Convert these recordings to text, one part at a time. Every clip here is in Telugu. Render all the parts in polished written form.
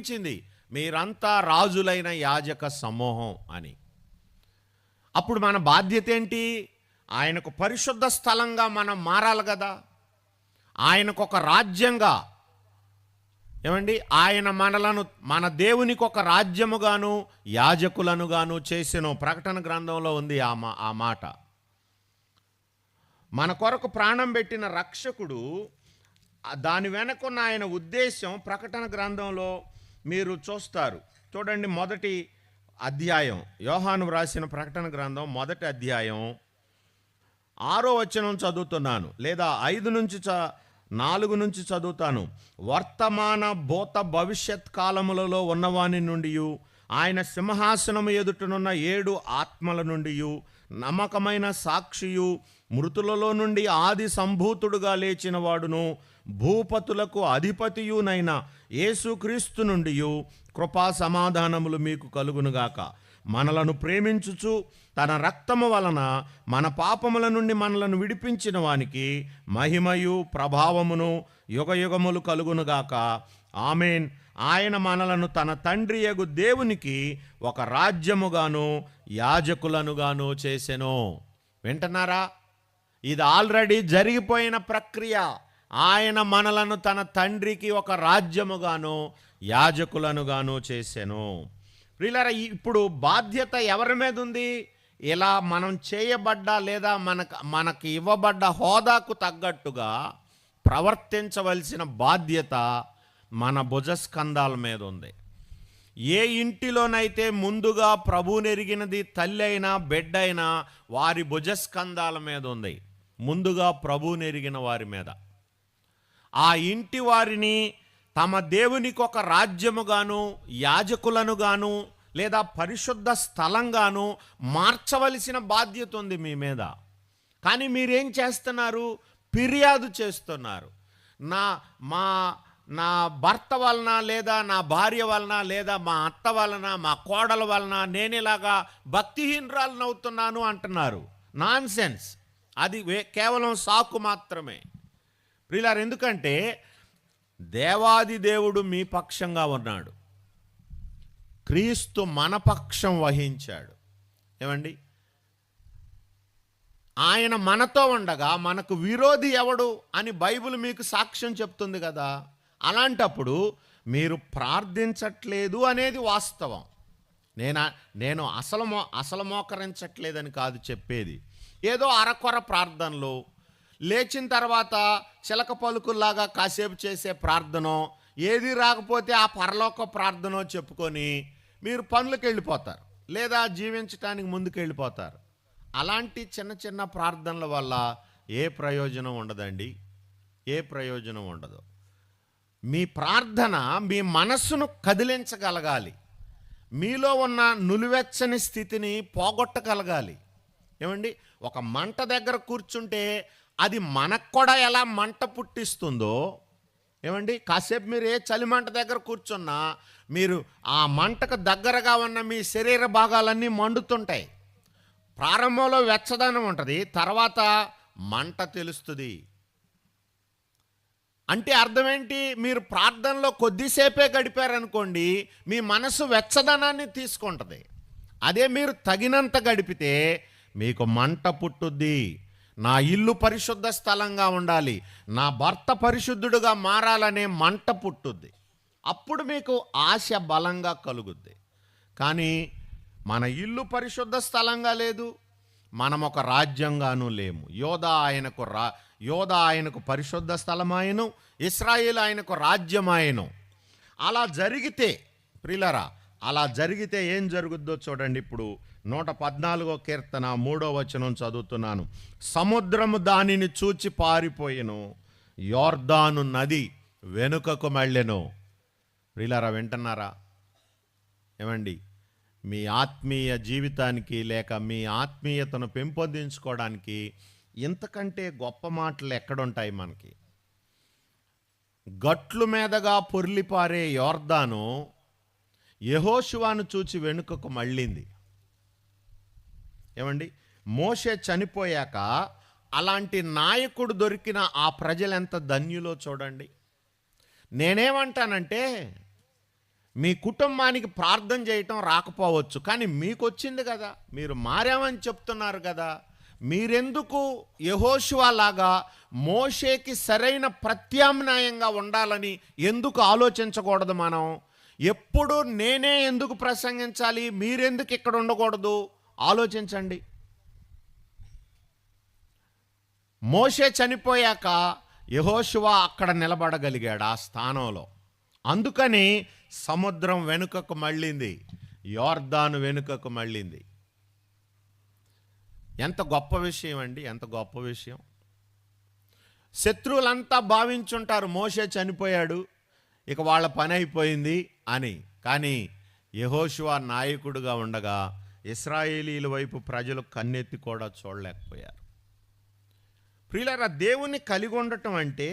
ప్రకటించింది, మీరంతా రాజులైన యాజక సమూహం అని. అప్పుడు మన బాధ్యత ఏంటి? ఆయనకు పరిశుద్ధ స్థలంగా మనం మారాలి కదా. ఆయనకు ఒక రాజ్యంగా, ఏమండి, ఆయన మనలను మన దేవునికి ఒక రాజ్యముగాను యాజకులనుగాను చేసెను. ప్రకటన గ్రంథంలో ఉంది ఆ మాట. మన కొరకు ప్రాణం పెట్టిన రక్షకుడు, దాని వెనకున్న ఆయన ఉద్దేశం ప్రకటన గ్రంథంలో మీరు చూస్తారు. చూడండి, మొదటి అధ్యాయం, యోహాను వ్రాసిన ప్రకటన గ్రంథం మొదటి అధ్యాయం 6వ వచనం చదువుతున్నాను, లేదా 5 నుంచి 4 నుంచి చదువుతాను. వర్తమాన భూత భవిష్యత్ కాలములలో ఉన్నవాని నుండి, ఆయన సింహాసనము ఎదుటనున్న 7 ఆత్మల నుండి, నమ్మకమైన సాక్షియు, మృతులలో నుండి ఆది సంభూతుడుగా లేచిన వాడును, భూపతులకు అధిపతియునైన యేసుక్రీస్తు నుండి కృపా సమాధానములు మీకు కలుగునుగాక. మనలను ప్రేమించుచు తన రక్తము వలన మన పాపముల నుండి మనలను విడిపించిన వానికి మహిమయు ప్రభావమును యుగయుగములు కలుగునుగాక. ఆమేన్. ఆయన మనలను తన తండ్రి యగు దేవునికి ఒక రాజ్యముగాను యాజకులనుగాను చేసెను. వింటున్నారా? ఇది ఆల్రెడీ జరిగిపోయిన ప్రక్రియ. ఆయన మనలను తన తండ్రికి ఒక రాజ్యముగాను యాజకులనుగాను చేసెను. ప్రియులారా, ఇప్పుడు బాధ్యత ఎవరి మీద ఉంది? ఇలా మనం చేయబడ్డ లేదా మనకి ఇవ్వబడ్డ హోదాకు తగ్గట్టుగా ప్రవర్తించవలసిన బాధ్యత మన భుజస్కంధాల మీద ఉంది. ఏ ఇంటిలోనైతే ముందుగా ప్రభువునెరిగినది తల్లి అయినా బిడ్డ అయినా వారి భుజస్కంధాల మీద ఉంది, ముందుగా ప్రభువునెరిగిన వారి మీద. ఆ ఇంటి వారిని తమ దేవునికి ఒక రాజ్యముగాను యాజకులనుగాను లేదా పరిశుద్ధ స్థలంగాను మార్చవలసిన బాధ్యత ఉంది మీ మీద. కానీ మీరేం చేస్తున్నారు? ఫిర్యాదు చేస్తున్నారు. నా భర్త వలన, లేదా నా భార్య వలన, లేదా మా అత్త వలన, మా కోడల వలన నేను ఇలాగా భక్తిహీనరాలను అవుతున్నాను అంటున్నారు. Non sense. అది కేవలం సాకు మాత్రమే. ప్రియులారా, ఎందుకంటే దేవాది దేవుడు మీ పక్షంగా ఉన్నాడు. క్రీస్తు మన పక్షం వహించాడు. ఏమండి, ఆయన మనతో ఉండగా మనకు విరోధి ఎవడు అని బైబిల్ మీకు సాక్ష్యం చెప్తుంది కదా. అలాంటప్పుడు మీరు ప్రార్థించట్లేదు అనేది వాస్తవం. నేను అసలు మోకరించట్లేదని కాదు చెప్పేది. ఏదో అరకొర ప్రార్థనలు, లేచిన తర్వాత చిలక పలుకుల్లాగా కాసేపు చేసే ప్రార్థనో, ఏది రాకపోతే ఆ పరలోక ప్రార్థనో చెప్పుకొని మీరు పనులకు వెళ్ళిపోతారు, లేదా జీవించడానికి ముందుకు వెళ్ళిపోతారు. అలాంటి చిన్న చిన్న ప్రార్థనల వల్ల ఏ ప్రయోజనం ఉండదండి, ఏ ప్రయోజనం ఉండదు. మీ ప్రార్థన మీ మనస్సును కదిలించగలగాలి, మీలో ఉన్న నులివెచ్చని స్థితిని పోగొట్టగలగాలి. ఏమండి, ఒక మంట దగ్గర కూర్చుంటే అది మనకు కూడా ఎలా మంట పుట్టిస్తుందో, ఏమండి, కాసేపు మీరు ఏ చలిమంట దగ్గర కూర్చున్నా మీరు ఆ మంటకు దగ్గరగా ఉన్న మీ శరీర భాగాలన్నీ మండుతుంటాయి. ప్రారంభంలో వెచ్చదనం ఉంటుంది, తర్వాత మంట తెలుస్తుంది. అంటే అర్థం ఏంటి? మీరు ప్రార్థనలో కొద్దిసేపే గడిపారనుకోండి, మీ మనసు వెచ్చదనాన్ని తీసుకుంటుంది. అదే మీరు తగినంత గడిపితే మీకు మంట పుట్టుద్ది. నా ఇల్లు పరిశుద్ధ స్థలంగా ఉండాలి, నా భర్త పరిశుద్ధుడుగా మారాలనే మంట పుట్టుద్ది. అప్పుడు మీకు ఆశ బలంగా కలుగుద్ది. కానీ మన ఇల్లు పరిశుద్ధ స్థలంగా లేదు, మనం ఒక రాజ్యంగానూ లేము. యోధా ఆయనకు పరిశుద్ధ స్థలమాయను, ఇశ్రాయేలు ఆయనకు రాజ్యమాయను. అలా జరిగితే ప్రియులారా, అలా జరిగితే ఏం జరుగుద్దో చూడండి. ఇప్పుడు 114వ కీర్తన 3వ వచనం చదువుతున్నాను. సముద్రము దానిని చూచి పారిపోయెను, యోర్దాను నది వెనుకకు మళ్ళెను. ప్రియులారా, వింటున్నారా? ఏమండి, మీ ఆత్మీయ జీవితానికి లేక మీ ఆత్మీయతను పెంపొందించుకోవడానికి ఇంతకంటే గొప్ప మాటలు ఎక్కడుంటాయి మనకి? గట్లు మీదగా పొర్లిపారే యోర్దాను యెహోషువను చూచి వెనుకకు మళ్ళింది. ఏమండి, మోషే చనిపోయాక అలాంటి నాయకుడు దొరికిన ఆ ప్రజలెంత ధన్యులో చూడండి. నేనేమంటానంటే, మీ కుటుంబానికి ప్రార్థన చేయటం రాకపోవచ్చు, కానీ మీకు వచ్చింది కదా, మీరు మారామని చెప్తున్నారు కదా. మీరెందుకు యెహోషువ లాగా మోషేకి సరైన ప్రత్యామ్నాయంగా ఉండాలని ఎందుకు ఆలోచించకూడదు? మనం ఎప్పుడు నేనే ఎందుకు ప్రసంగించాలి, మీరెందుకు ఇక్కడ ఉండకూడదు ఆలోచించండి. మోషే చనిపోయాక యెహోషువ అక్కడ నిలబడగలిగాడు ఆ స్థానంలో. అందుకని సముద్రం వెనుకకు మళ్ళింది, యోర్దాను వెనుకకు మళ్ళింది. ఎంత గొప్ప విషయం అండి, ఎంత గొప్ప విషయం. శత్రువులంతా భావించుంటారు మోషే చనిపోయాడు, ఇక వాళ్ళ పని అయిపోయింది అని. కానీ యెహోషువ నాయకుడుగా ఉండగా ఇశ్రాయేలీల వైపు ప్రజలు కన్నెత్తి కూడా చూడలేకపోయారు. ప్రియులారా, దేవుని కలిగి ఉండటం అంటే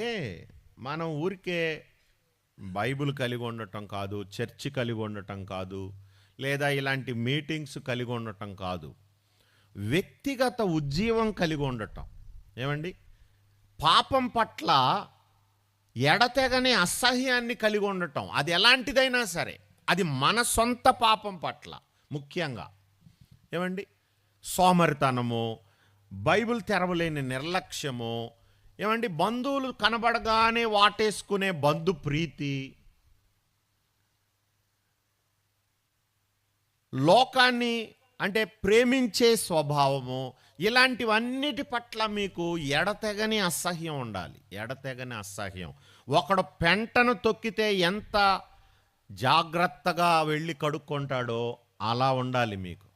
మనం ఊరికే బైబిల్ కలిగి ఉండటం కాదు, చర్చి కలిగి ఉండటం కాదు, లేదా ఇలాంటి మీటింగ్స్ కలిగి ఉండటం కాదు. వ్యక్తిగత ఉజ్జీవం కలిగి ఉండటం. ఏమండి, పాపం పట్ల ఎడతెగని అసహ్యాన్ని కలిగి ఉండటం. అది ఎలాంటిదైనా సరే, అది మన సొంత పాపం పట్ల ముఖ్యంగా. ఏమండి, సోమరితనము, బైబిల్ తెరవలేని నిర్లక్ష్యము, ఏమండి, బంధువులు కనబడగానే వాటేసుకునే బంధు ప్రీతి, లోకాన్ని అంటే ప్రేమించే స్వభావము, ఇలాంటివన్నిటి పట్ల మీకు ఎడతెగని అసహ్యం ఉండాలి. ఎడతెగని అసహ్యం. ఒకడు పెంటను తొక్కితే ఎంత జాగ్రత్తగా వెళ్ళి కడుక్కుంటాడో అలా ఉండాలి మీకు.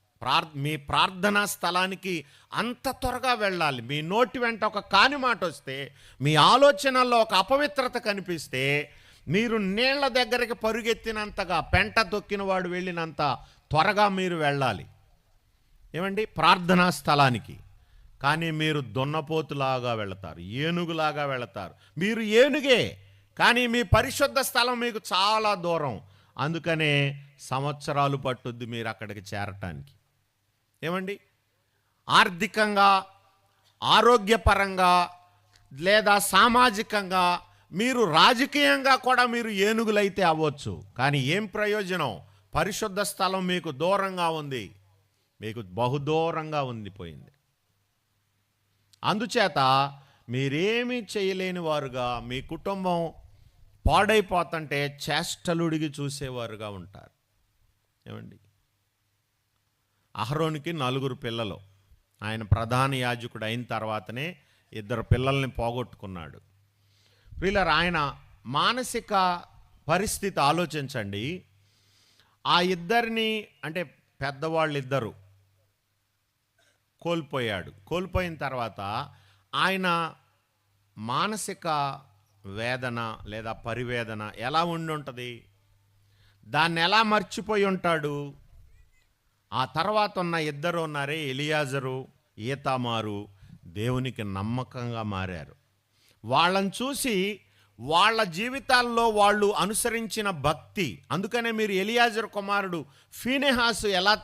మీ ప్రార్థనా స్థలానికి అంత త్వరగా వెళ్ళాలి. మీ నోటి వెంట ఒక కాని మాట వస్తే, మీ ఆలోచనల్లో ఒక అపవిత్రత కనిపిస్తే, మీరు నీళ్ల దగ్గరికి పరుగెత్తినంతగా, పెంట తొక్కిన వాడు వెళ్ళినంత త్వరగా మీరు వెళ్ళాలి. ఏమండి, ప్రార్థనా స్థలానికి. కానీ మీరు దున్నపోతులాగా వెళతారు, ఏనుగులాగా వెళతారు. మీరు ఏనుగే, కానీ మీ పరిశుద్ధ స్థలం మీకు చాలా దూరం. అందుకనే సంవత్సరాలు పట్టుద్ది మీరు అక్కడికి చేరటానికి. ఏమండి, ఆర్థికంగా, ఆరోగ్యపరంగా, లేదా సామాజికంగా, మీరు రాజకీయంగా కూడా మీరు ఏనుగులైతే అవ్వచ్చు. కానీ ఏం ప్రయోజనం? పరిశుద్ధ స్థలం మీకు దూరంగా ఉంది, మీకు బహుదూరంగా ఉండిపోయింది. అందుచేత మీరేమీ చేయలేని వారుగా, మీ కుటుంబం పాడైపోతుంటే చేష్టలుడిగి చూసేవారుగా ఉంటారు. ఏమండి, అహరోనుకి 4 పిల్లలు. ఆయన ప్రధాన యాజకుడు అయిన తర్వాతనే 2 పిల్లల్ని పోగొట్టుకున్నాడు. ప్రియులారా, ఆయన మానసిక పరిస్థితి ఆలోచించండి. ఆ ఇద్దరిని, అంటే పెద్దవాళ్ళు ఇద్దరు కోల్పోయాడు. కోల్పోయిన తర్వాత ఆయన మానసిక వేదన లేదా పరివేదన ఎలా ఉండి ఉంటుంది? దాన్ని ఎలా మర్చిపోయి ఉంటాడు? ఆ తర్వాత ఉన్న ఇద్దరు ఉన్నారే, ఎలియాజరు, ఈతామారు, దేవునికి నమ్మకంగా మారారు. వాళ్ళని చూసి వాళ్ళ జీవితాల్లో వాళ్ళు అనుసరించిన భక్తి, అందుకనే మీరు ఎలియాజరు కుమారుడు ఫీనెహాసు ఎలా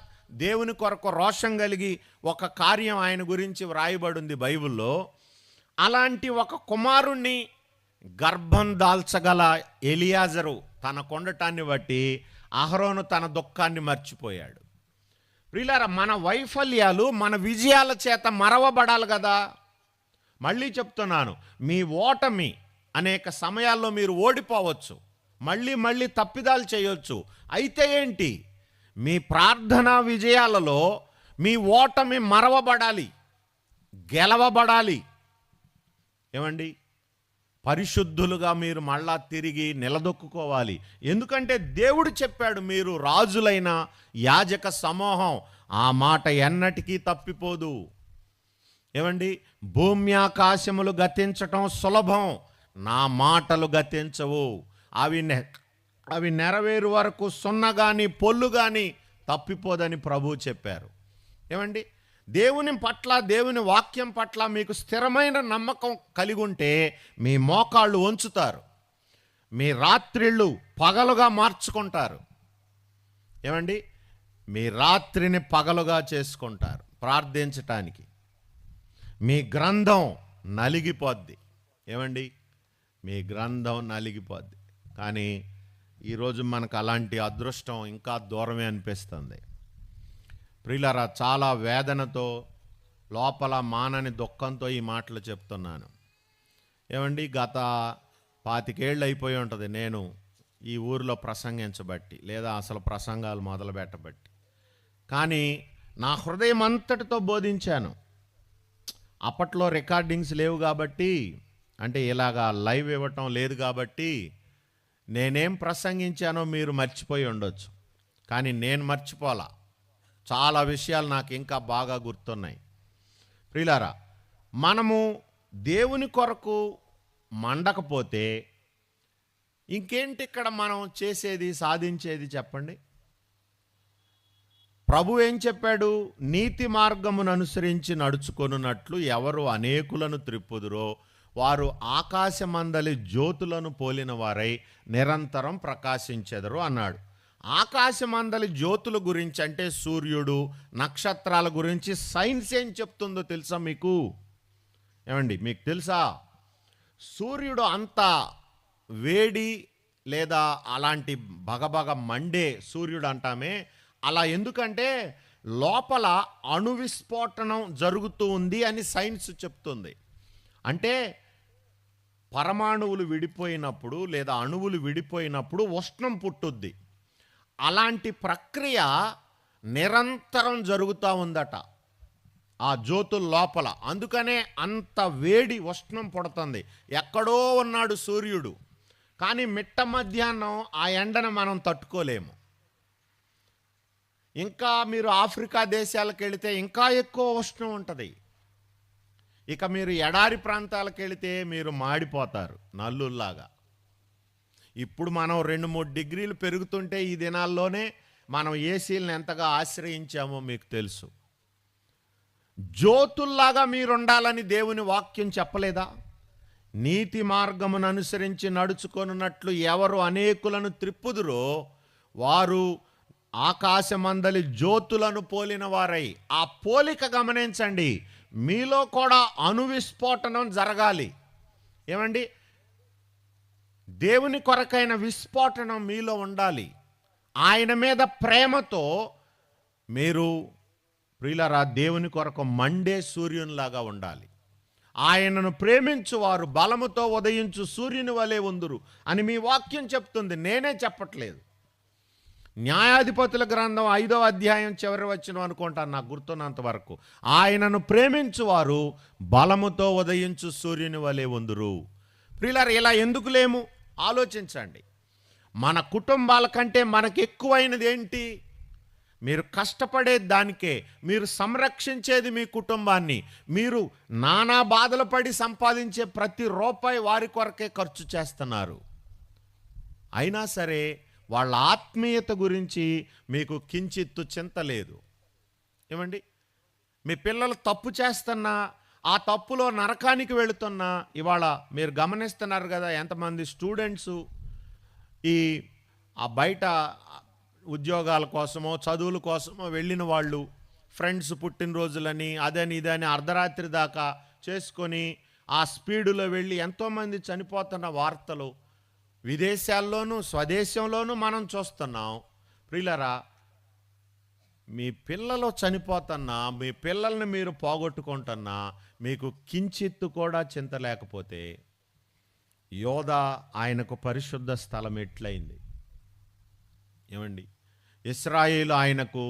దేవుని కొరకు రోషం కలిగి ఒక కార్యం ఆయన గురించి వ్రాయబడింది బైబిల్లో. అలాంటి ఒక కుమారుణ్ణి గర్భం దాల్చగల ఎలియాజరు తన కొండటాన్ని బట్టి అహరోను తన దుఃఖాన్ని మర్చిపోయాడు. ప్రియులారా, మన వైఫల్యాలు మన విజయాల చేత మరవబడాలి కదా. మళ్ళీ చెప్తున్నాను, మీ ఓటమి అనేక సమయాల్లో మీరు ఓడిపోవచ్చు, మళ్ళీ తప్పిదాలు చేయొచ్చు. అయితే ఏంటి? మీ ప్రార్థనా విజయాలలో మీ ఓటమి మరవబడాలి, గెలవబడాలి. ఏమండి, పరిశుద్ధులుగా మీరు మళ్ళా తిరిగి నిలదొక్కుకోవాలి. ఎందుకంటే దేవుడు చెప్పాడు, మీరు రాజులైన యాజక సమూహం, ఆ మాట ఎన్నటికీ తప్పిపోదు. ఏమండి, భూమ్యాకాశములు గతించటం సులభం, నా మాటలు గతించవు. అవి నెరవేరు వరకు సున్న కానీ పొల్లు కానీ తప్పిపోదని ప్రభువు చెప్పారు. ఏమండి, దేవుని పట్ల, దేవుని వాక్యం పట్ల మీకు స్థిరమైన నమ్మకం కలిగి ఉంటే మీ మోకాళ్ళు వంచుతారు, మీ రాత్రిళ్ళు పగలుగా మార్చుకుంటారు. ఏమండి, మీ రాత్రిని పగలుగా చేసుకుంటారు ప్రార్థించటానికి. మీ గ్రంథం నలిగిపోద్ది. ఏమండి, మీ గ్రంథం నలిగిపోద్ది. కానీ ఈరోజు మనకు అలాంటి అదృష్టం ఇంకా దూరమే అనిపిస్తుంది. ప్రియులారా, చాలా వేదనతో, లోపల మానని దుఃఖంతో ఈ మాటలు చెప్తున్నాను. ఏమండి, గత 25 ఏళ్ళు అయిపోయి ఉంటుంది నేను ఈ ఊరిలో ప్రసంగించబట్టి, లేదా అసలు ప్రసంగాలు మొదలు పెట్టబట్టి. కానీ నా హృదయం అంతటితో బోధించాను. అప్పట్లో రికార్డింగ్స్ లేవు కాబట్టి, అంటే ఇలాగా లైవ్ ఇవ్వటం లేదు కాబట్టి, నేనేం ప్రసంగించానో మీరు మర్చిపోయి ఉండొచ్చు. కానీ నేను మర్చిపోలా. చాలా విషయాలు నాకు ఇంకా బాగా గుర్తున్నాయి. ప్రియులారా, మనము దేవుని కొరకు మండకపోతే ఇంకేంటి ఇక్కడ మనం చేసేది, సాధించేది చెప్పండి? ప్రభు ఏం చెప్పాడు? నీతి మార్గమును అనుసరించి నడుచుకొనున్నట్లు ఎవరు అనేకులను త్రిప్పుదురో వారు ఆకాశమందలి జ్యోతులను పోలిన వారై నిరంతరం ప్రకాశించెదరు అన్నాడు. ఆకాశమందలి జ్యోతుల గురించి అంటే సూర్యుడు, నక్షత్రాల గురించి సైన్స్ ఏం చెప్తుందో తెలుసా మీకు? ఏమండి, మీకు తెలుసా? సూర్యుడు అంత వేడి లేదా అలాంటి బగబగ మండే సూర్యుడు అంటామే, అలా ఎందుకంటే లోపల అణు విస్ఫోటనం జరుగుతూ ఉంది అని సైన్స్ చెప్తుంది. అంటే పరమాణువులు విడిపోయినప్పుడు లేదా అణువులు విడిపోయినప్పుడు ఉష్ణం పుట్టుద్ది. అలాంటి ప్రక్రియ నిరంతరం జరుగుతూ ఉందట ఆ జ్యోతుల లోపల. అందుకనే అంత వేడి ఉష్ణం పుడుతుంది. ఎక్కడో ఉన్నాడు సూర్యుడు, కానీ మిట్ట మధ్యాహ్నం ఆ ఎండను మనం తట్టుకోలేము. ఇంకా మీరు ఆఫ్రికా దేశాలకు వెళితే ఇంకా ఎక్కువ ఉష్ణం ఉంటుంది. ఇక మీరు ఎడారి ప్రాంతాలకు వెళితే మీరు మాడిపోతారు నల్లుల్లాగా. ఇప్పుడు మనం 2-3 డిగ్రీలు పెరుగుతుంటే ఈ దినాల్లోనే మనం ఏసీలను ఎంతగా ఆశ్రయించామో మీకు తెలుసు. జ్యోతుల్లాగా మీరుండాలని దేవుని వాక్యం చెప్పలేదా? నీతి మార్గమును అనుసరించి నడుచుకొనున్నట్లు ఎవరు అనేకులను త్రిప్పుదురో వారు ఆకాశమందలి జ్యోతులను పోలిన వారై. ఆ పోలిక గమనించండి. మీలో కూడా అణువిస్ఫోటనం జరగాలి. ఏమండి, దేవుని కొరకైన విస్ఫోటనం మీలో ఉండాలి. ఆయన మీద ప్రేమతో మీరు ప్రియులారా దేవుని కొరకు మండే సూర్యునిలాగా ఉండాలి. ఆయనను ప్రేమించు వారు బలముతో ఉదయించు సూర్యుని వలె ఉందురు అని మీ వాక్యం చెప్తుంది, నేనే చెప్పట్లేదు. న్యాయాధిపతుల గ్రంథం 5వ అధ్యాయం చివరి వచనం అనుకుంటాను నాకు గుర్తున్నంత వరకు. ఆయనను ప్రేమించువారు బలముతో ఉదయించు సూర్యుని వలె ఉందురు. ప్రియులారా, ఇలా ఎందుకు లేము ఆలోచించండి. మన కుటుంబాల కంటే మనకు ఎక్కువైనది ఏంటి? మీరు కష్టపడే దానికే, మీరు సంరక్షించేది మీ కుటుంబాన్ని. మీరు నానా బాధలు పడి సంపాదించే ప్రతి రూపాయి వారి కొరకే ఖర్చు చేస్తున్నారు. అయినా సరే వాళ్ళ ఆత్మీయత గురించి మీకు కించిత్తు చింత లేదు. ఏమండి, మీ పిల్లలు తప్పు చేస్తున్నా, ఆ తప్పులో నరకానికి వెళుతున్నా, ఇవాళ మీరు గమనిస్తున్నారు కదా ఎంతమంది స్టూడెంట్సు ఆ బయట ఉద్యోగాల కోసమో చదువుల కోసమో వెళ్ళిన వాళ్ళు ఫ్రెండ్స్ పుట్టినరోజులని అదని ఇదని అర్ధరాత్రి దాకా చేసుకొని ఆ స్పీడులో వెళ్ళి ఎంతోమంది చనిపోతున్న వార్తలు విదేశాల్లోనూ స్వదేశంలోనూ మనం చూస్తున్నాం. ప్రియులారా, మీ పిల్లలు చనిపోతున్నా, మీ పిల్లల్ని మీరు పోగొట్టుకుంటున్నా మీకు కించిత్తు కూడా చింత లేకపోతే యోధా ఆయనకు పరిశుద్ధ స్థలం ఎట్లయింది? ఏమండి, ఇశ్రాయేలు ఆయనకు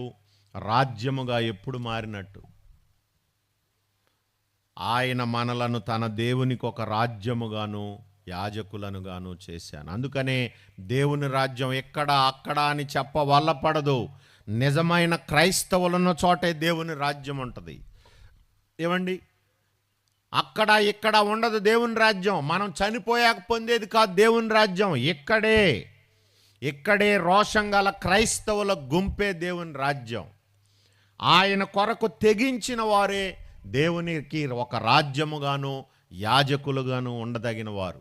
రాజ్యముగా ఎప్పుడు మారినట్టు? ఆయన మనలను తన దేవునికి ఒక రాజ్యముగాను యాజకులనుగాను చేశాను. అందుకనే దేవుని రాజ్యం ఎక్కడ అక్కడ అని చెప్పవల్లపడదు. నిజమైన క్రైస్తవులున్న చోటే దేవుని రాజ్యం ఉంటుంది. ఏమండి, అక్కడ ఇక్కడ ఉండదు దేవుని రాజ్యం. మనం చనిపోయాక పొందేది కాదు దేవుని రాజ్యం. ఇక్కడే రోషం గల క్రైస్తవుల గుంపే దేవుని రాజ్యం. ఆయన కొరకు తెగించిన వారే దేవునికి ఒక రాజ్యముగాను యాజకులుగాను ఉండదగిన వారు.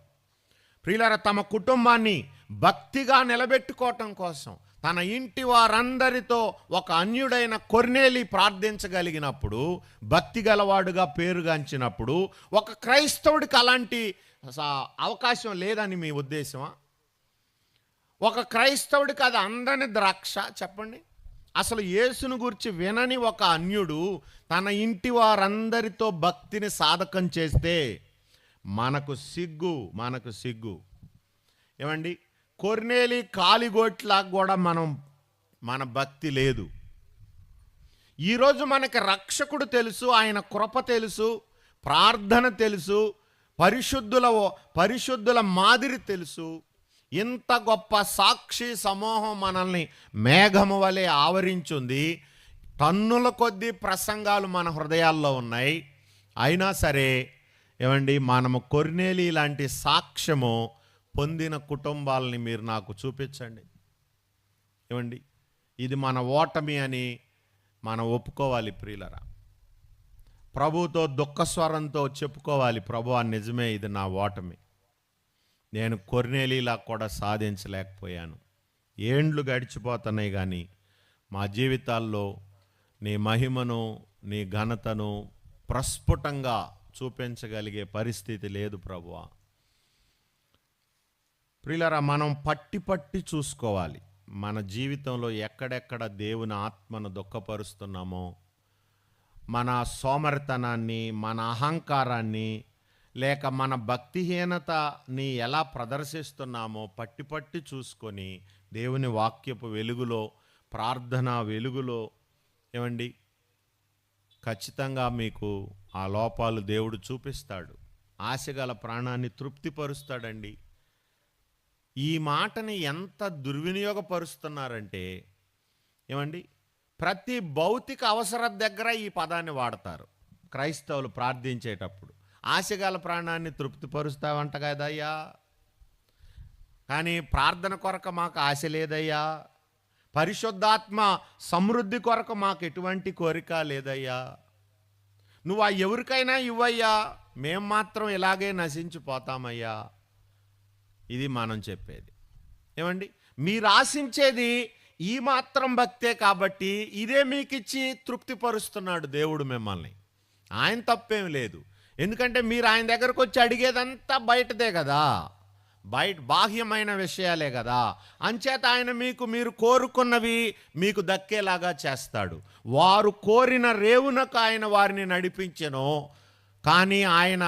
ప్రియులారా, తమ కుటుంబాన్ని భక్తిగా నిలబెట్టుకోవటం కోసం తన ఇంటి వారందరితో ఒక అన్యుడైన కొర్నేలి ప్రార్థించగలిగినప్పుడు, భక్తి గలవాడుగా పేరుగాంచినప్పుడు, ఒక క్రైస్తవుడికి అలాంటి అవకాశం లేదని మీ ఉద్దేశమా? ఒక క్రైస్తవుడికి అది అందని ద్రాక్ష చెప్పండి. అసలు యేసును గురించి వినని ఒక అన్యుడు తన ఇంటి వారందరితో భక్తిని సాధకం చేస్తే మనకు సిగ్గు. ఏమండి, కొర్నేలి కాలిగోట్లాగా కూడా మన భక్తి లేదు. ఈరోజు మనకి రక్షకుడు తెలుసు, ఆయన కృప తెలుసు, ప్రార్థన తెలుసు, పరిశుద్ధుల మాదిరి తెలుసు. ఇంత గొప్ప సాక్షి సమూహం మనల్ని మేఘము వలె ఆవరించుంది. టన్నుల కొద్దీ ప్రసంగాలు మన హృదయాల్లో ఉన్నాయి. అయినా సరే ఏమండి, మనము కొర్నేలి లాంటి సాక్ష్యము పొందిన కుటుంబాలని మీరు నాకు చూపించండి. ఏమండి, ఇది మన ఓటమి అని మనం ఒప్పుకోవాలి ప్రియులరా. ప్రభుతో దుఃఖస్వరంతో చెప్పుకోవాలి, ప్రభువా నిజమే, ఇది నా ఓటమి. నేను కొర్నేలీలా కూడా సాధించలేకపోయాను. ఏండ్లు గడిచిపోతున్నాయి కానీ మా జీవితాల్లో నీ మహిమను, నీ ఘనతను ప్రస్ఫుటంగా చూపించగలిగే పరిస్థితి లేదు ప్రభువా. ప్రియులారా, మనం పట్టి చూసుకోవాలి మన జీవితంలో ఎక్కడెక్కడ దేవుని ఆత్మను దుఃఖపరుస్తున్నామో, మన సోమరితనాన్ని, మన అహంకారాన్ని, లేక మన భక్తిహీనతని ఎలా ప్రదర్శిస్తున్నామో పట్టి చూసుకొని దేవుని వాక్యపు వెలుగులో, ప్రార్థన వెలుగులో ఏమండి ఖచ్చితంగా మీకు ఆ లోపాలు దేవుడు చూపిస్తాడు. ఆశగల ప్రాణాన్ని తృప్తిపరుస్తాడండి. ఈ మాటని ఎంత దుర్వినియోగపరుస్తున్నారంటే ఏమండి, ప్రతి భౌతిక అవసరం దగ్గర ఈ పదాన్ని వాడతారు క్రైస్తవులు ప్రార్థించేటప్పుడు. ఆశగల ప్రాణాన్ని తృప్తిపరుస్తావంట కదయ్యా, కానీ ప్రార్థన కొరకు మాకు ఆశ లేదయ్యా, పరిశుద్ధాత్మ సమృద్ధి కొరకు మాకు ఎటువంటి కోరిక లేదయ్యా, నువ్వు ఎవరికైనా ఇవ్వయ్యా, మేం మాత్రం ఇలాగే నశించిపోతామయ్యా. ఇది మనం చెప్పేది. ఏమండి, మీరు ఆశించేది ఈ మాత్రం భక్తే కాబట్టి ఇదే మీకు ఇచ్చి తృప్తిపరుస్తున్నాడు దేవుడు మిమ్మల్ని. ఆయన తప్పేం లేదు, ఎందుకంటే మీరు ఆయన దగ్గరకు వచ్చి అడిగేదంతా బయటదే కదా, బాహ్యమైన విషయాలే కదా. అంచేత ఆయన మీరు కోరుకున్నవి మీకు దక్కేలాగా చేస్తాడు. వారు కోరిన రేవునకు ఆయన వారిని నడిపించెను, కానీ ఆయన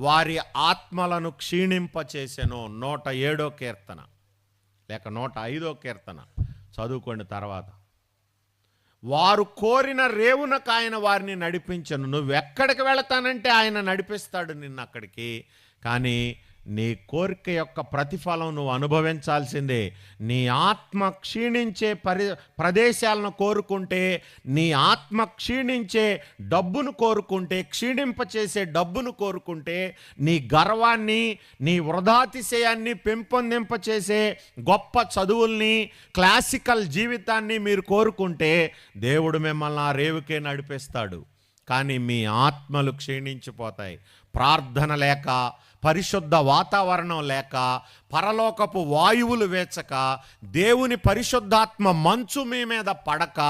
వారి ఆత్మలను క్షీణింపచేసెను. 107వ కీర్తన లేక 105వ కీర్తన చదువుకోండి తర్వాత. వారు కోరిన రేవునకు ఆయన వారిని నడిపించను. నువ్వెక్కడికి వెళతానంటే ఆయన నడిపిస్తాడు నిన్ను అక్కడికి. కానీ నీ కోరిక యొక్క ప్రతిఫలం నువ్వు అనుభవించాల్సిందే. నీ ఆత్మ క్షీణించే ప్రదేశాలను కోరుకుంటే, నీ ఆత్మ క్షీణించే డబ్బును కోరుకుంటే, క్షీణింపచేసే డబ్బును కోరుకుంటే, నీ గర్వాన్ని, నీ వృధాతిశయాన్ని పెంపొందింపచేసే గొప్ప చదువుల్ని, క్లాసికల్ జీవితాన్ని మీరు కోరుకుంటే దేవుడు మిమ్మల్ని ఆ రేవుకే నడిపిస్తాడు. కానీ మీ ఆత్మలు క్షీణించిపోతాయి. ప్రార్థన లేక, పరిశుద్ధ వాతావరణం లేక, పరలోకపు వాయువులు వేచక, దేవుని పరిశుద్ధాత్మ మంచు మీ మీద పడక,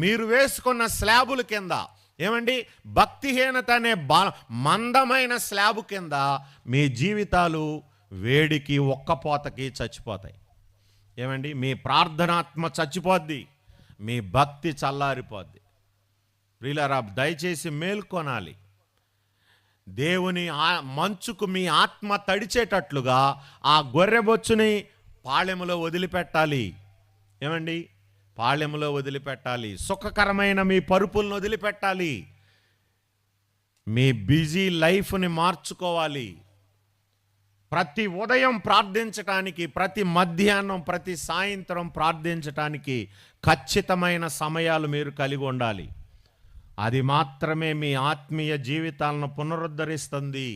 మీరు వేసుకున్న స్లాబుల కింద ఏమండి భక్తిహీనత అనే మందమైన స్లాబు కింద మీ జీవితాలు వేడికి ఒక్కపోతకి చచ్చిపోతాయి. ఏమండి, మీ ప్రార్థనాత్మ చచ్చిపోద్ది, మీ భక్తి చల్లారిపోద్ది. ప్రియులారా, దయచేసి మేల్కొనాలి. దేవుని మంచుకు మీ ఆత్మ తడిచేటట్లుగా ఆ గొర్రెబొచ్చుని పాళెములో వదిలిపెట్టాలి. ఏమండి, పాళెములో వదిలిపెట్టాలి. సుఖకరమైన మీ పరుపులను వదిలిపెట్టాలి. మీ బిజీ లైఫ్ని మార్చుకోవాలి. ప్రతి ఉదయం ప్రార్థించటానికి, ప్రతి మధ్యాహ్నం, ప్రతి సాయంత్రం ప్రార్థించటానికి ఖచ్చితమైన సమయాలు మీరు కలిగి ఉండాలి. అది మాత్రమే మీ ఆత్మీయ జీవితాలను పునరుద్ధరిస్తుంది.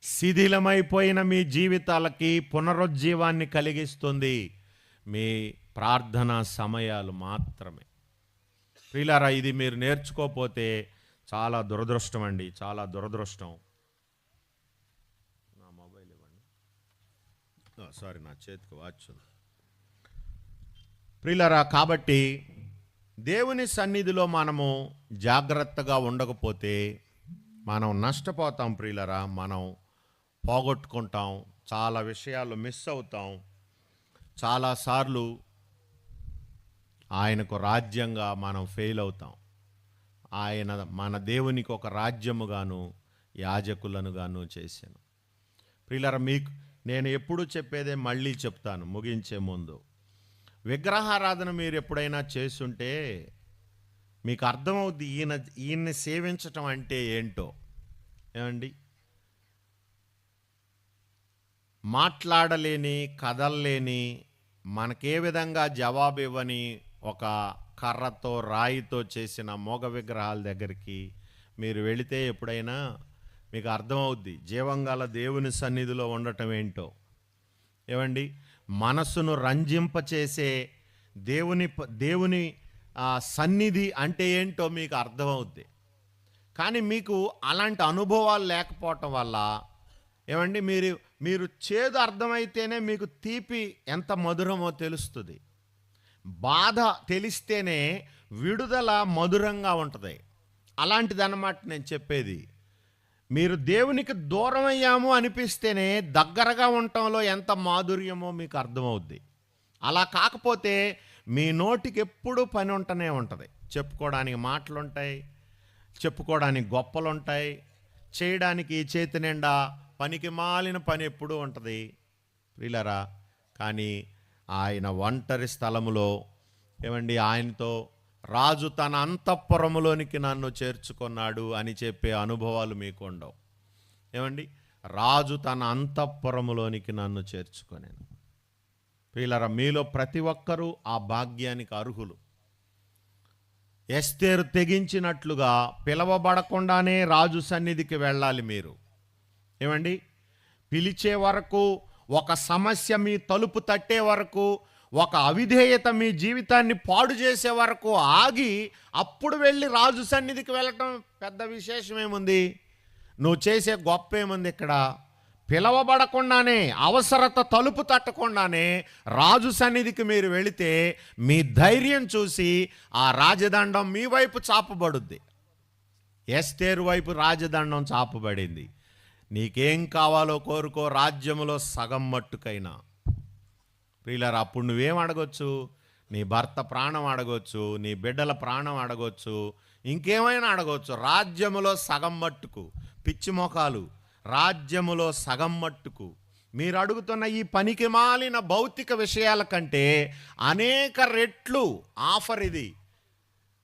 శిథిలమైపోయిన మీ జీవితాలకి పునరుజ్జీవాన్ని కలిగిస్తుంది మీ ప్రార్థనా సమయాలు మాత్రమే. ప్రియులారా, ఇది మీరు నేర్చుకోకపోతే చాలా దురదృష్టం అండి, చాలా దురదృష్టం. నా మొబైల్ ఇవ్వండి. సారీ, నా చేతికి వాచ్ ఉంది. ప్రియులారా, కాబట్టి దేవుని సన్నిధిలో మనము జాగ్రత్తగా ఉండకపోతే మనం నష్టపోతాం ప్రియులరా. మనం పోగొట్టుకుంటాం, చాలా విషయాలు మిస్ అవుతాం. చాలాసార్లు ఆయనకు రాజ్యంగా మనం ఫెయిల్ అవుతాం. ఆయన మన దేవునికి ఒక రాజ్యముగాను యాజకులను గాను చేశాను. ప్రియులారా, మీకు నేను ఎప్పుడు చెప్పేదే మళ్ళీ చెప్తాను ముగించే ముందు. విగ్రహారాధన మీరు ఎప్పుడైనా చేస్తుంటే మీకు అర్థమవుద్ది ఈయన్ని సేవించటం అంటే ఏంటో. ఏమండి, మాట్లాడలేని, కదల్లేని, మనకే విధంగా జవాబు ఇవ్వని ఒక కర్రతో, రాయితో చేసిన మోగ విగ్రహాల దగ్గరికి మీరు వెళితే ఎప్పుడైనా మీకు అర్థమవుద్ది జీవంగల దేవుని సన్నిధిలో ఉండటం ఏంటో. ఏమండి, మనస్సును రంజింపచేసే దేవుని సన్నిధి అంటే ఏంటో మీకు అర్థమవుద్ది. కానీ మీకు అలాంటి అనుభవాలు లేకపోవటం వల్ల ఏమండి, మీరు చేదు అర్థమైతేనే మీకు తీపి ఎంత మధురమో తెలుస్తుంది. బాధ తెలిస్తేనే విడుదల మధురంగా ఉంటుంది. అలాంటిదన్నమాట నేను చెప్పేది. మీరు దేవునికి దూరం అయ్యాము అనిపిస్తేనే దగ్గరగా ఉండటంలో ఎంత మాధుర్యమో మీకు అర్థమవుద్ది. అలా కాకపోతే మీ నోటికి ఎప్పుడూ పని ఉంటూనే ఉంటుంది. చెప్పుకోవడానికి మాటలు ఉంటాయి, చెప్పుకోవడానికి గొప్పలు ఉంటాయి, చేయడానికి చేతి నిండా పనికి మాలిన పని ఎప్పుడూ ఉంటుంది ప్రియులారా. కానీ ఆయన ఒంటరి స్థలములో ఏమండి, ఆయనతో రాజు తన అంతఃపురములోనికి నన్ను చేర్చుకున్నాడు అని చెప్పే అనుభవాలు మీకు ఉండవు. ఏమండి, రాజు తన అంతఃపురములోనికి నన్ను చేర్చుకొనేను. ప్రియులారా, మీలో ప్రతి ఒక్కరూ ఆ భాగ్యానికి అర్హులు. ఎస్తేరు తెగించినట్లుగా పిలవబడకుండానే రాజు సన్నిధికి వెళ్ళాలి మీరు. ఏమండి, పిలిచే వరకు, ఒక సమస్య మీ తలుపు తట్టే వరకు, ఒక అవిధేయత మీ జీవితాన్ని పాడు చేసే వరకు ఆగి అప్పుడు వెళ్ళి రాజు సన్నిధికి వెళ్ళటం పెద్ద విశేషం ఏముంది? నువ్వు చేసే గొప్ప ఏముంది ఇక్కడ? పిలవబడకుండానే, అవసరత తలుపు తట్టకుండానే రాజు సన్నిధికి మీరు వెళితే మీ ధైర్యం చూసి ఆ రాజదండం మీ వైపు చాపబడుద్ది. ఎస్తేరు వైపు రాజదండం చాపబడింది. నీకేం కావాలో కోరుకో, రాజ్యములో సగం మట్టుకైనా. ప్రియులారా, అప్పుడు నువ్వేం అడగొచ్చు? నీ భర్త ప్రాణం అడగొచ్చు, నీ బిడ్డల ప్రాణం అడగొచ్చు, ఇంకేమైనా అడగొచ్చు. రాజ్యములో సగం మట్టుకు, పిచ్చి మొఖాలు, రాజ్యములో సగం మట్టుకు మీరు అడుగుతున్న ఈ పనికి మాలిన భౌతిక విషయాల కంటే అనేక రెట్లు ఆఫర్ ఇది.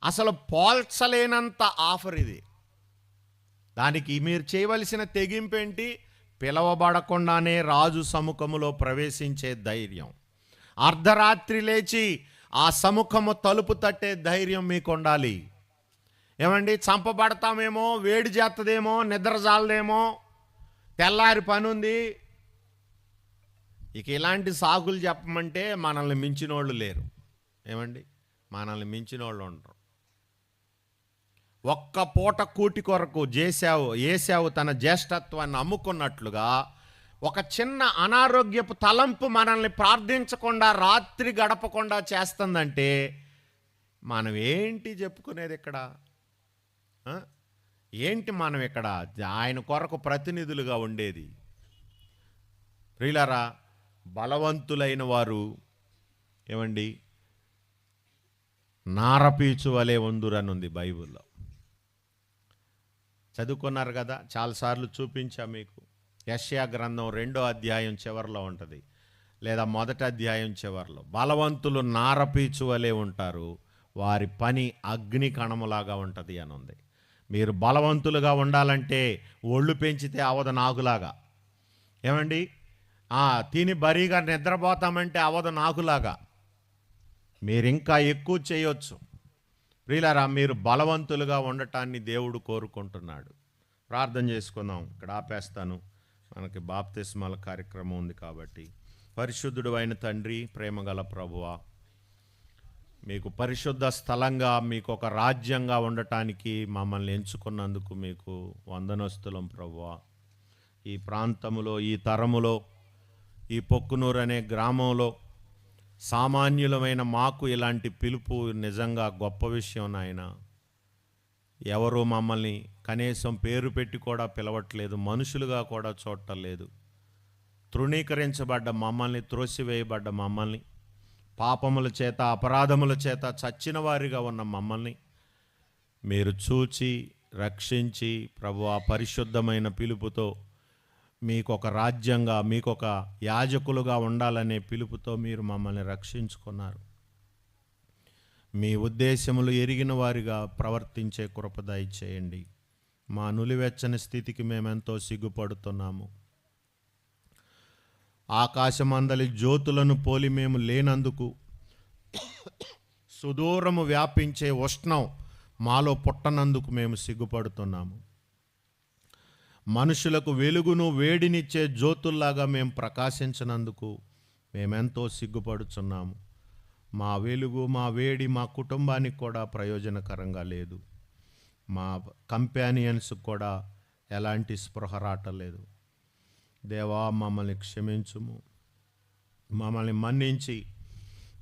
అసలు పోల్చలేనంత ఆఫర్ ఇది. దానికి మీరు చేయవలసిన తెగింపు ఏంటి? పిలవబడకుండానే రాజు సముఖములో ప్రవేశించే ధైర్యం. అర్ధరాత్రి లేచి ఆ సముఖము తలుపు తట్టే ధైర్యం మీకు ఉండాలి. ఏమండి, చంపబడతామేమో, వేడి చేస్తుందేమో, నిద్ర జాలదేమో, తెల్లారి పని ఉంది, ఇక ఇలాంటి సాకులు చెప్పమంటే మనల్ని మించిన వాళ్ళు లేరు. ఏమండి, మనల్ని మించిన వాళ్ళు ఉండరు. ఒక్క పూట కూటి కొరకు ఏశావు తన జ్యేష్ఠత్వాన్ని అమ్ముకున్నట్లుగా ఒక చిన్న అనారోగ్యపు తలంపు మనల్ని ప్రార్థించకుండా, రాత్రి గడపకుండా చేస్తుందంటే మనం ఏంటి చెప్పుకునేది ఇక్కడ? ఏంటి మనం ఇక్కడ ఆయన కొరకు ప్రతినిధులుగా ఉండేది? ప్రియులారా, బలవంతులైన వారు ఏమండి నారపీచు వలె వందురనుంది బైబిల్లో. చదువుకున్నారు కదా, చాలాసార్లు చూపించా మీకు. యెషయా గ్రంథం 2వ అధ్యాయం చివరిలో ఉంటుంది, లేదా 1వ అధ్యాయం చివరిలో. బలవంతులు నారపీచు వలె ఉంటారు, వారి పని అగ్ని కణములాగా ఉంటుంది అని ఉంది. మీరు బలవంతులుగా ఉండాలంటే ఒళ్ళు పెంచితే అవదు నాకులాగా. ఏమండి, తిని బరీగా నిద్రపోతామంటే అవదు నాకులాగా. మీరు ఇంకా ఎక్కువ చేయొచ్చు. ప్రియులారా, మీరు బలవంతులుగా ఉండటాన్ని దేవుడు కోరుకుంటున్నాడు. ప్రార్థన చేసుకుందాం. ఇక్కడ ఆపేస్తాను, మనకి బాప్తిస్మాల కార్యక్రమం ఉంది కాబట్టి. పరిశుద్ధుడు అయిన తండ్రి, ప్రేమగల ప్రభువా, మీకు పరిశుద్ధ స్థలంగా, మీకు ఒక రాజ్యంగా ఉండటానికి మమ్మల్ని ఎంచుకున్నందుకు మీకు వందనస్తులం ప్రభువా. ఈ ప్రాంతములో, ఈ తరములో, ఈ పొక్కునూరు అనే గ్రామంలో సామాన్యులమైన మాకు ఇలాంటి పిలుపు నిజంగా గొప్ప విషయం నాయన. ఎవరు మమ్మల్ని కనీసం పేరు పెట్టి కూడా పిలవట్లేదు, మనుషులుగా కూడా చూడటం లేదు. తృణీకరించబడ్డ మమ్మల్ని, త్రోసివేయబడ్డ మమ్మల్ని, పాపముల చేత అపరాధముల చేత చచ్చిన వారిగా ఉన్న మమ్మల్ని మీరు చూచి రక్షించి ప్రభువా పరిశుద్ధమైన పిలుపుతో మీకొక రాజ్యంగా, మీకొక యాజకులుగా ఉండాలనే పిలుపుతో మీరు మమ్మల్ని రక్షించుకున్నారు. మీ ఉద్దేశములు ఎరిగిన వారిగా ప్రవర్తించే కృప దయచేయండి. మా నులివెచ్చని స్థితికి మేమెంతో సిగ్గుపడుతున్నాము. ఆకాశమందలి జ్యోతులను పోలి మేము లేనందుకు సుదూరము వ్యాపించే ఉష్ణం మాలో పుట్టనందుకు మేము సిగ్గుపడుతున్నాము. మనుషులకు వెలుగును వేడినిచ్చే జ్యోతుల్లాగా మేము ప్రకాశించినందుకు మేమెంతో సిగ్గుపడుచున్నాము. మా వెలుగు, మా వేడి మా కుటుంబానికి కూడా ప్రయోజనకరంగా లేదు. మా కంపానియన్స్ కూడా ఎలాంటి స్పృహ రావట్లేదు. దేవా, మమ్మల్ని క్షమించుము, మమ్మల్ని మన్నించి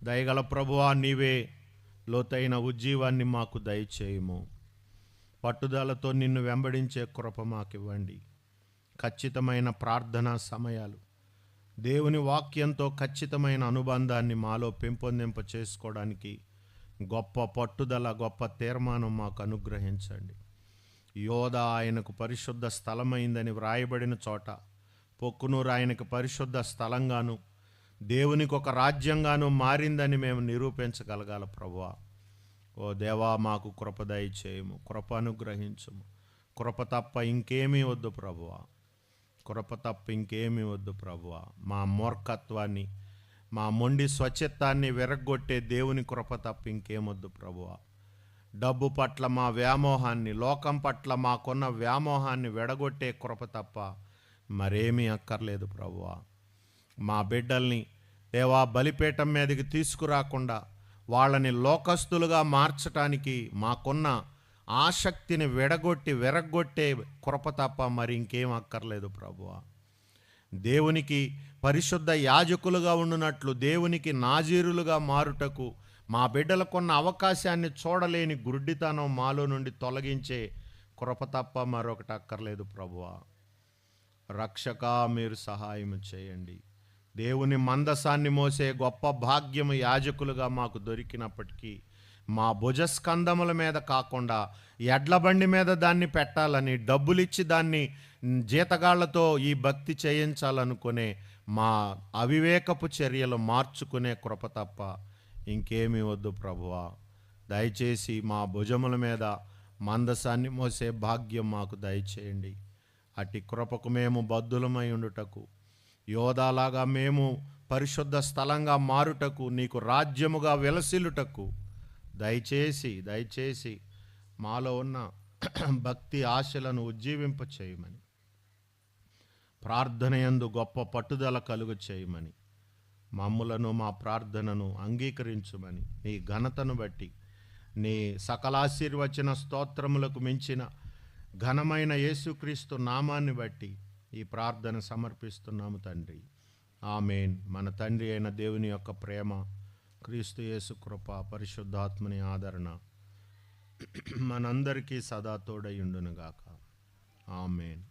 దయగల ప్రభువా నీవే లోతైన ఉజ్జీవాన్ని మాకు దయచేయము. పట్టుదలతో నిన్ను వెంబడించే కృప మాకివ్వండి. ఖచ్చితమైన ప్రార్థనా సమయాలు, దేవుని వాక్యంతో ఖచ్చితమైన అనుబంధాన్ని మాలో పెంపొందింప చేసుకోవడానికి గొప్ప పట్టుదల, గొప్ప తీర్మానం మాకు అనుగ్రహించండి. యోధ ఆయనకు పరిశుద్ధ స్థలమైందని వ్రాయబడిన చోట పొక్కునూరు ఆయనకు పరిశుద్ధ స్థలంగాను, దేవునికి ఒక రాజ్యంగాను మారిందని మేము నిరూపించగలగాల ప్రభువా. ఓ దేవా, మాకు కృప దయచేయము, కృప అనుగ్రహించుము. కృప తప్ప ఇంకేమీ వద్దు ప్రభువా, కృప తప్ప ఇంకేమీ వద్దు ప్రభువా. మా మూర్ఖత్వాన్ని, మా మొండి స్వచ్ఛత్వాన్ని విరగ్గొట్టే దేవుని కృప తప్ప ఇంకేమొద్దు ప్రభువా. డబ్బు పట్ల మా వ్యామోహాన్ని, లోకం పట్ల మాకున్న వ్యామోహాన్ని విడగొట్టే కృప తప్ప మరేమీ అక్కర్లేదు ప్రభువా. మా బిడ్డల్ని దేవా బలిపీఠం మీదకి తీసుకురాకుండా వాళ్ళని లోకస్తులుగా మార్చటానికి మాకున్న ఆసక్తిని విరగొట్టే కృప తప్ప మరి ఇంకేం అక్కర్లేదు ప్రభువా. దేవునికి పరిశుద్ధ యాజకులుగా ఉండునట్లు, దేవునికి నాజీరులుగా మారుటకు మా బిడ్డలకున్న అవకాశాన్ని చూడలేని గుడ్డితనం మాలో నుండి తొలగించే కృప తప్ప మరొకటి అక్కర్లేదు ప్రభువా. రక్షక, మీరు సహాయం చేయండి. దేవుని మందసాన్ని మోసే గొప్ప భాగ్యము యాజకులుగా మాకు దొరికినప్పటికీ మా భుజస్కంధముల మీద కాకుండా ఎడ్ల బండి మీద దాన్ని పెట్టాలని, డబ్బులిచ్చి దాన్ని జీతగాళ్లతో ఈ భక్తి చేయించాలనుకునే మా అవివేకపు చర్యలు మార్చుకునే కృప తప్ప ఇంకేమీ వద్దు ప్రభువా. దయచేసి మా భుజముల మీద మందసాన్ని మోసే భాగ్యం మాకు దయచేయండి. అట్టి కృపకు మేము బద్ధులమై ఉండుటకు, యోధాలాగా మేము పరిశుద్ధ స్థలంగా మారుటకు, నీకు రాజ్యముగా విలసిల్లుటకు దయచేసి మాలో ఉన్న భక్తి ఆశలను ఉజ్జీవింప చేయమని, ప్రార్థనయందు గొప్ప పట్టుదల కలుగ చేయమని, మమ్ములను మా ప్రార్థనను అంగీకరించుమని, నీ ఘనతను బట్టి, నీ సకలాశీర్వచన స్తోత్రములకు మించిన ఘనమైన యేసుక్రీస్తు నామాన్ని బట్టి ఈ ప్రార్థన సమర్పిస్తున్నాము తండ్రి. ఆమేన్. మన తండ్రి అయిన దేవుని యొక్క ప్రేమ, క్రీస్తు యేసు కృప, పరిశుద్ధాత్మని ఆదరణ మనందరికీ సదా తోడై ఉండునుగాక. ఆమేన్.